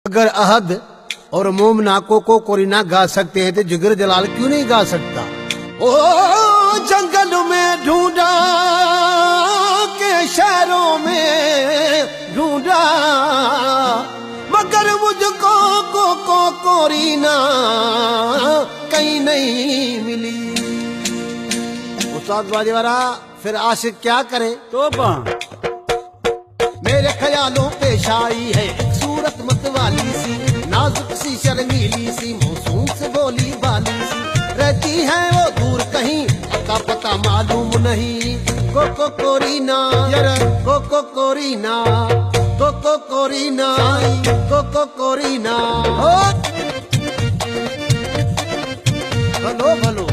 अगर अहद और मोमना को कोरिना गा सकते हैं तो जिगर जलाल क्यों नहीं गा सकता। ओ जंगल में ढूंढा के शहरों में ढूंढा मगर मुझको को कोरिना कहीं नहीं मिली। उस्ताद बाजीवारा फिर आशिक क्या करे। तो मेरे ख्यालों पेश आई है एक सूरत मतवाली सी, नाजुक सी शर्मीली सी, मौसूम से बोली बाली सी, रहती है वो दूर कहीं अता पता मालूम नहीं। कोको कोरिना कोको कोरिना कोको कोरिना कोको कोरिना। भलो भलो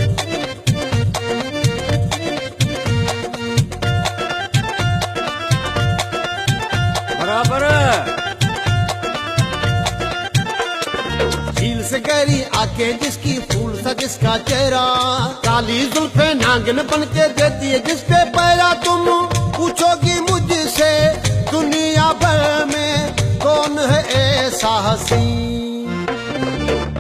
बराबर झील से गहरी आके जिसकी फूल सा जिसका चेहरा, काली जुल्फे नागिन बन के देती है जिस पे पैरा। तुम पूछोगी मुझसे दुनिया भर में कौन है ऐसा हसी।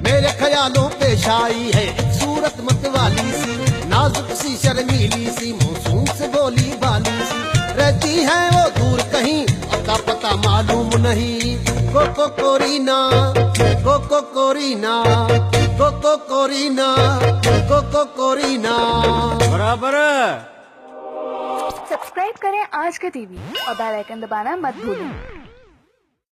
मेरे ख्यालों पेश आई है एक सूरत मतवाली सी, नाजुक सी शर्मीली सी, मौसूम से बोली बाली सी, रहती है वो दूर कहीं अता पता मालूम नहीं। कोको कोरिना कोको कोरिना कोको कोरिना कोको कोरिना। बराबर। सब्सक्राइब करें आज के टीवी और बेल आइकन दबाना मत भूलें।